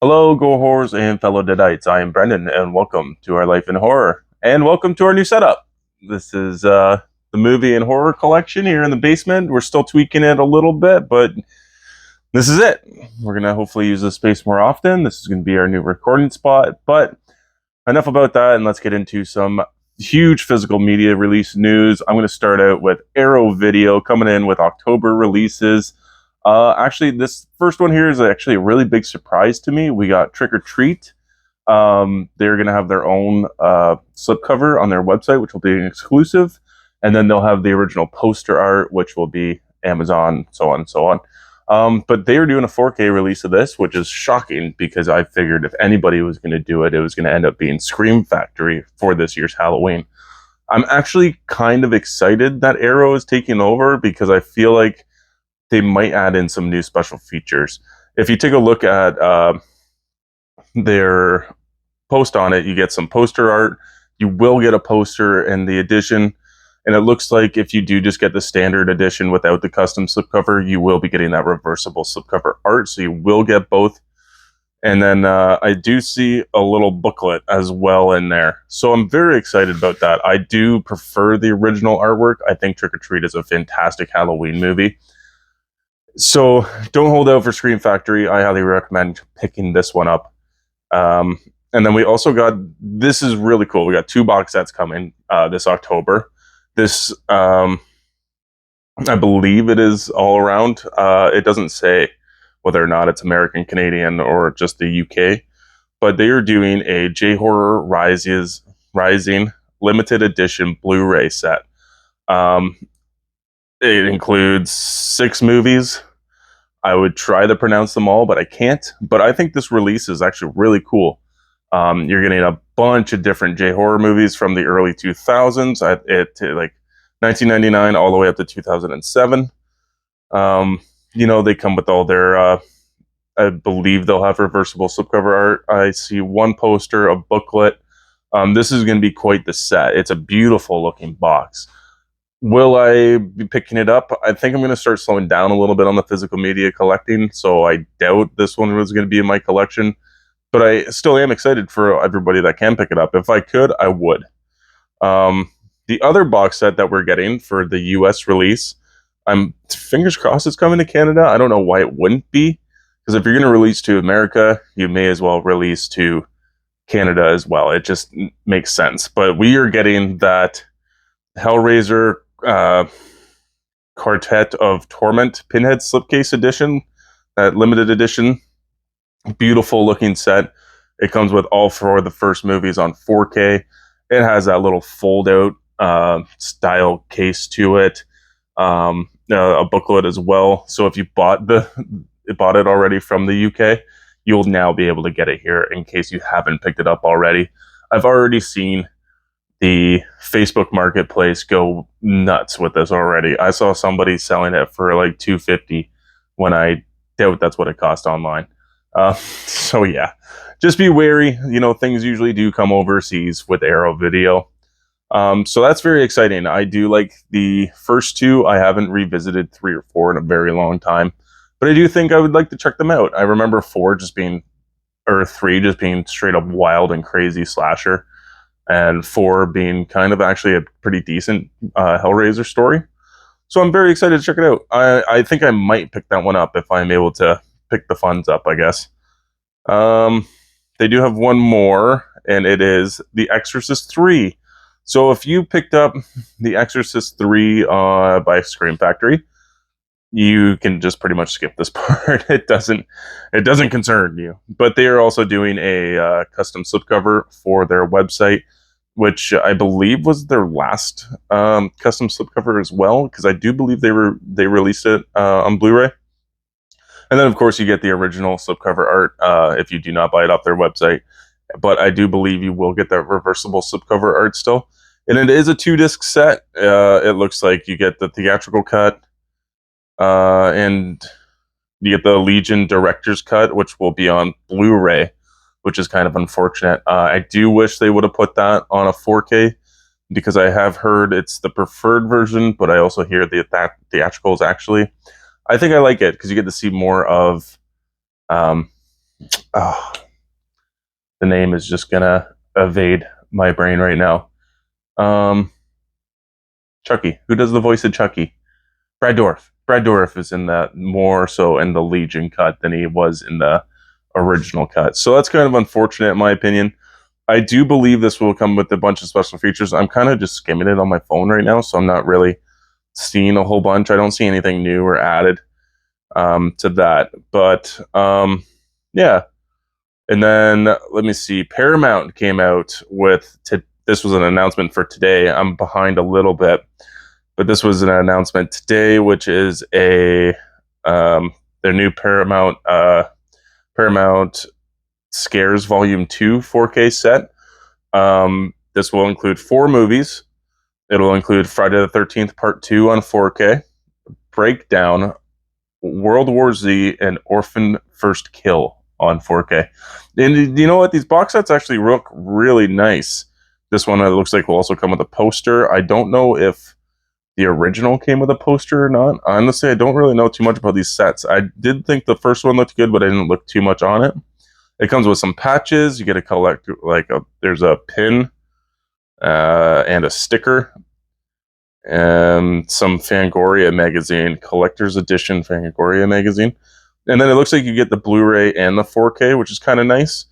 Hello, Go Horrors and fellow Deadites. I am Brendan, and welcome to our Life in Horror. And welcome to our new setup. This is the movie and horror collection here in the basement. We're still tweaking it a little bit, but this is it. We're going to hopefully use this space more often. This is going to be our new recording spot. But enough about that, and let's get into some huge physical media release news. I'm going to start out with Arrow Video coming in with October releases. Actually, this first one here is actually a really big surprise to me. We got Trick or Treat. They're going to have their own slipcover on their website, which will be an exclusive. And then they'll have the original poster art, which will be Amazon, so on and so on. But they are doing a 4K release of this, which is shocking because I figured if anybody was going to do it, it was going to end up being Scream Factory for this year's Halloween. I'm actually kind of excited that Arrow is taking over because I feel like they might add in some new special features. If you take a look at their post on it, you get some poster art. You will get a poster in the edition. And it looks like if you do just get the standard edition without the custom slipcover, you will be getting that reversible slipcover art. So you will get both. And then I do see a little booklet as well in there. So I'm very excited about that. I do prefer the original artwork. I think Trick or Treat is a fantastic Halloween movie. So don't hold out for Scream Factory. I highly recommend picking this one up. And then we also got, this is really cool. We got 2 box sets coming this October. This, I believe it is all around. It doesn't say whether or not it's American, Canadian, or just the UK. But they are doing a J-Horror Rising limited edition Blu-ray set. It includes 6 movies. I would try to pronounce them all, but I can't. But I think this release is actually really cool. You're getting a bunch of different J-horror movies from the early 2000s, like 1999 all the way up to 2007. They come with all their, I believe they'll have reversible slipcover art. I see one poster, a booklet. This is going to be quite the set. It's a beautiful looking box. Will I be picking it up? I think I'm going to start slowing down a little bit on the physical media collecting, so I doubt this one was going to be in my collection. But I still am excited for everybody that can pick it up. If I could, I would. The other box set that we're getting for the US release, I'm fingers crossed it's coming to Canada. I don't know why it wouldn't be, because if you're going to release to America, you may as well release to Canada as well. It just makes sense. But we are getting that Hellraiser Quartet of Torment Pinhead slipcase edition, that limited edition, beautiful looking set. It comes with all 4 of the first movies on 4K. It has that little fold out style case to it, a booklet as well. So if you bought it already from the UK, you'll now be able to get it here in case you haven't picked it up already. I've already seen the Facebook Marketplace go nuts with this already. I saw somebody selling it for like $250 when I doubt that's what it cost online. So yeah, just be wary. Things usually do come overseas with Arrow Video. So that's very exciting. I do like the first 2. I haven't revisited 3 or 4 in a very long time, but I do think I would like to check them out. I remember 3 just being straight up wild and crazy slasher, and 4 being kind of actually a pretty decent Hellraiser story. So I'm very excited to check it out. I think I might pick that one up if I'm able to pick the funds up, I guess. They do have one more, and it is The Exorcist 3. So if you picked up The Exorcist 3 by Scream Factory, you can just pretty much skip this part. It doesn't concern you. But they are also doing a custom slipcover for their website, which I believe was their last custom slipcover as well, because I do believe they released it on Blu-ray. And then, of course, you get the original slipcover art if you do not buy it off their website. But I do believe you will get that reversible slipcover art still. And it is a 2-disc set. It looks like you get the theatrical cut, and you get the Legion Director's Cut, which will be on Blu-ray, which is kind of unfortunate. I do wish they would have put that on a 4K, because I have heard it's the preferred version, but I also hear the theatricals actually. I think I like it because you get to see more of Oh, the name is just gonna evade my brain right now. Um, Chucky. Who does the voice of Chucky? Brad Dourif. Brad Dourif is in that more so in the Legion cut than he was in the original cut. So that's kind of unfortunate in my opinion. I do believe this will come with a bunch of special features. I'm kind of just skimming it on my phone right now, so I'm not really seeing a whole bunch. I don't see anything new or added to that. But yeah. And then let me see. Paramount came out with this was an announcement for today. I'm behind a little bit, but this was an announcement today, which is their new Paramount Scares Volume 2 4K set. This will include 4 movies. It'll include Friday the 13th Part 2 on 4K, Breakdown, World War Z, and Orphan First Kill on 4K. And you know what? These box sets actually look really nice. This one, it looks like, will also come with a poster. I don't know if the original came with a poster or not. Honestly, I don't really know too much about these sets. I did think the first one looked good, but I didn't look too much on it. It comes with some patches. You get to collect, there's a pin and a sticker and some Fangoria magazine, collector's edition Fangoria magazine. And then it looks like you get the Blu-ray and the 4K, which is kind of nice.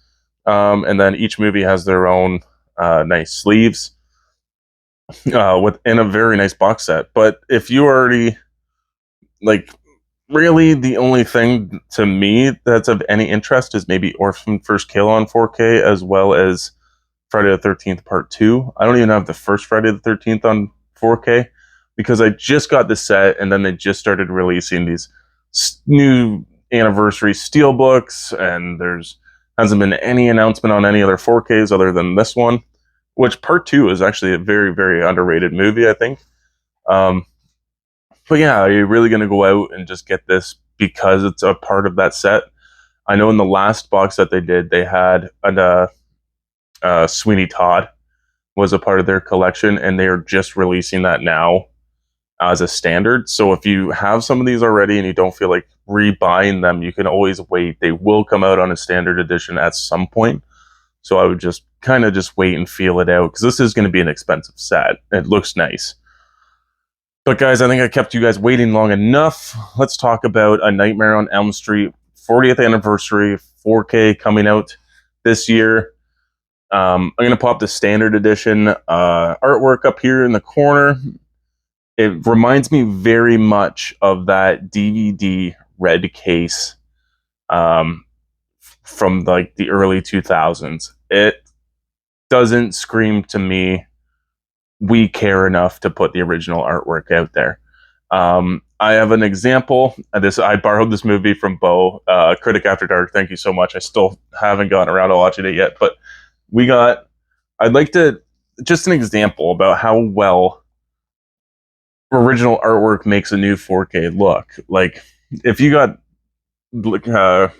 And then each movie has their own nice sleeves within a very nice box set. But if you already, really the only thing to me that's of any interest is maybe Orphan First Kill on 4K, as well as Friday the 13th Part 2. I don't even have the first Friday the 13th on 4K because I just got the set and then they just started releasing these new anniversary steelbooks, and there's hasn't been any announcement on any other 4Ks other than this one, which Part 2 is actually a very, very underrated movie, I think. But yeah, are you really going to go out and just get this because it's a part of that set? I know in the last box that they did, they had Sweeney Todd was a part of their collection, and they are just releasing that now as a standard. So if you have some of these already and you don't feel like rebuying them, you can always wait. They will come out on a standard edition at some point. So I would just kind of just wait and feel it out because this is going to be an expensive set. It looks nice. But guys, I think I kept you guys waiting long enough. Let's talk about A Nightmare on Elm Street 40th anniversary 4K coming out this year. I'm going to pop the standard edition artwork up here in the corner. It reminds me very much of that DVD red case from like the early 2000s. It doesn't scream to me we care enough to put the original artwork out there. I have an example. I borrowed this movie from Bo, Critic After Dark. Thank you so much. I still haven't gotten around to watching it yet, but I'd like to, just an example about how well original artwork makes a new 4K look. Like, if you got, I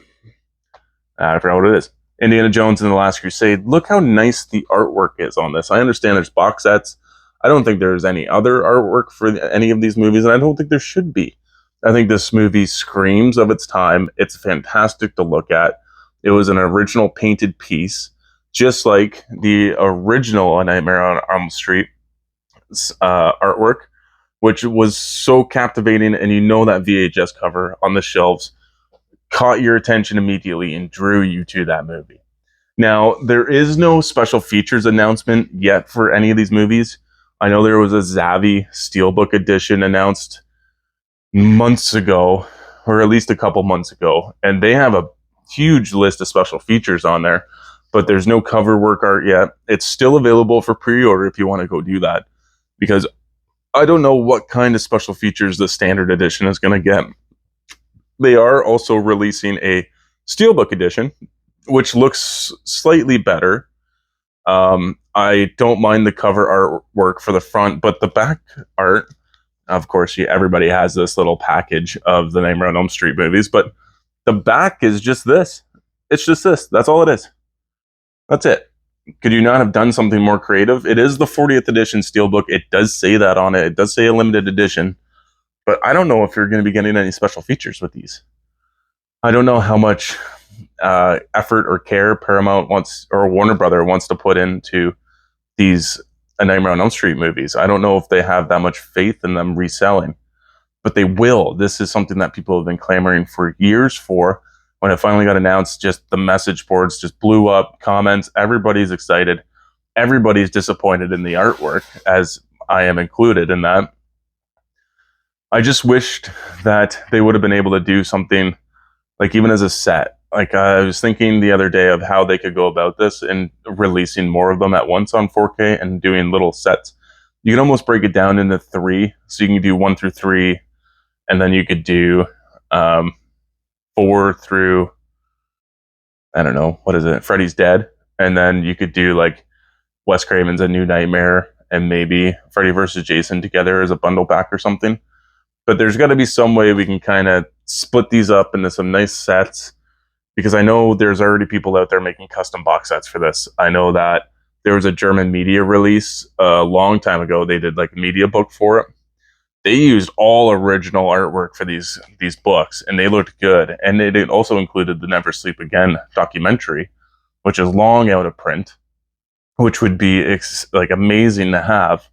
forgot what it is, Indiana Jones and the Last Crusade, look how nice the artwork is on this. I understand there's box sets. I don't think there's any other artwork for any of these movies, and I don't think there should be. I think this movie screams of its time. It's fantastic to look at. It was an original painted piece, just like the original A Nightmare on Elm Street artwork, which was so captivating, and you know that VHS cover on the shelves caught your attention immediately and drew you to that movie. Now, there is no special features announcement yet for any of these movies. I know there was a Zavvi Steelbook edition announced months ago, or at least a couple months ago, and they have a huge list of special features on there, but there's no cover work art yet. It's still available for pre-order if you want to go do that, because I don't know what kind of special features the standard edition is going to get. They are also releasing a Steelbook edition, which looks slightly better. I don't mind the cover artwork for the front, but the back art, of course, everybody has this little package of the Nightmare on Elm Street movies, but the back is just this. It's just this. That's all it is. That's it. Could you not have done something more creative? It is the 40th edition Steelbook. It does say that on it. It does say a limited edition, but I don't know if you're going to be getting any special features with these. I don't know how much effort or care Paramount wants or Warner Brother wants to put into these A Nightmare on Elm Street movies. I don't know if they have that much faith in them reselling, but they will. This is something that people have been clamoring for years for. When it finally got announced, just the message boards just blew up, comments, everybody's excited. Everybody's disappointed in the artwork, as I am included in that. I just wished that they would have been able to do something like even as a set. Like I was thinking the other day of how they could go about this and releasing more of them at once on 4K and doing little sets. You can almost break it down into 3. So you can do 1 through 3, and then you could do 4 through, I don't know, what is it? Freddy's Dead. And then you could do like Wes Craven's A New Nightmare and maybe Freddy vs. Jason together as a bundle pack or something. But there's got to be some way we can kind of split these up into some nice sets, because I know there's already people out there making custom box sets for this. I know that there was a German media release a long time ago. They did like a media book for it. They used all original artwork for these books, and they looked good. And it also included the Never Sleep Again documentary, which is long out of print, which would be like amazing to have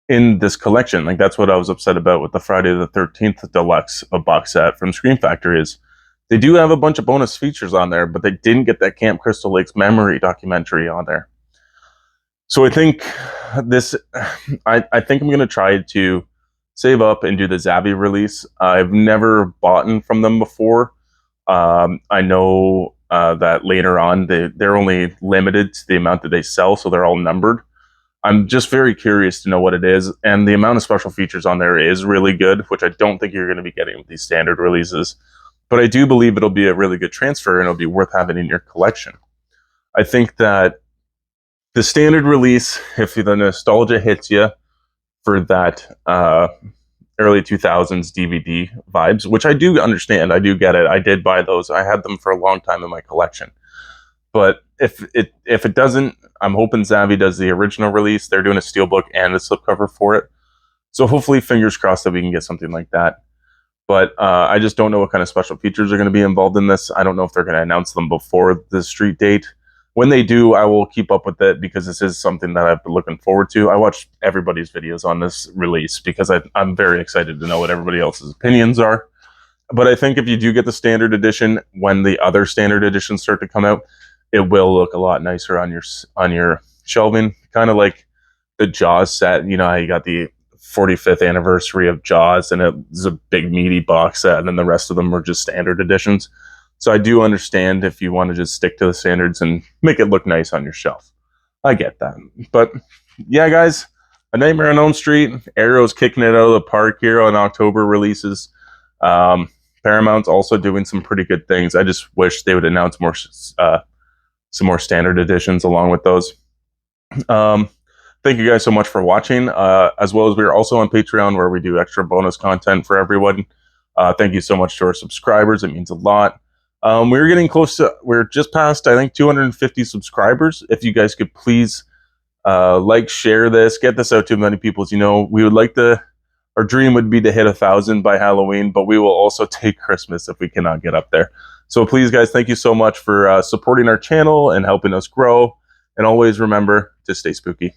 in this collection. Like that's what I was upset about with the Friday the 13th Deluxe box set from Scream Factory is they do have a bunch of bonus features on there, but they didn't get that Camp Crystal Lake's memory documentary on there. So I think this, I think I'm going to try to save up and do the Zavvi release. I've never bought from them before. I know that later on they're only limited to the amount that they sell, so they're all numbered. I'm just very curious to know what it is, and the amount of special features on there is really good, which I don't think you're going to be getting with these standard releases. But I do believe it'll be a really good transfer, and it'll be worth having in your collection. I think that the standard release, if the nostalgia hits you for that early 2000s DVD vibes, which I do understand, I do get it. I did buy those. I had them for a long time in my collection. But if it doesn't, I'm hoping Zavvi does the original release. They're doing a steelbook and a slipcover for it. So hopefully, fingers crossed that we can get something like that. But I just don't know what kind of special features are going to be involved in this. I don't know if they're going to announce them before the street date. When they do, I will keep up with it because this is something that I've been looking forward to. I watch everybody's videos on this release because I'm very excited to know what everybody else's opinions are. But I think if you do get the standard edition, when the other standard editions start to come out, it will look a lot nicer on your shelving. Kind of like the Jaws set. You know how you got the 45th anniversary of Jaws, and it was a big meaty box set, and then the rest of them were just standard editions. So I do understand if you want to just stick to the standards and make it look nice on your shelf. I get that. But yeah, guys, A Nightmare on Elm Street, Arrow's kicking it out of the park here on October releases. Paramount's also doing some pretty good things. I just wish they would announce more some more standard editions along with those. Thank you guys so much for watching, as well as we are also on Patreon where we do extra bonus content for everyone. Thank you so much to our subscribers. It means a lot. We're getting close to, we're just past, I think, 250 subscribers. If you guys could please like, share this, get this out to as many people as you know. We would like to, our dream would be to hit 1,000 by Halloween, but we will also take Christmas if we cannot get up there. So please, guys, thank you so much for supporting our channel and helping us grow. And always remember to stay spooky.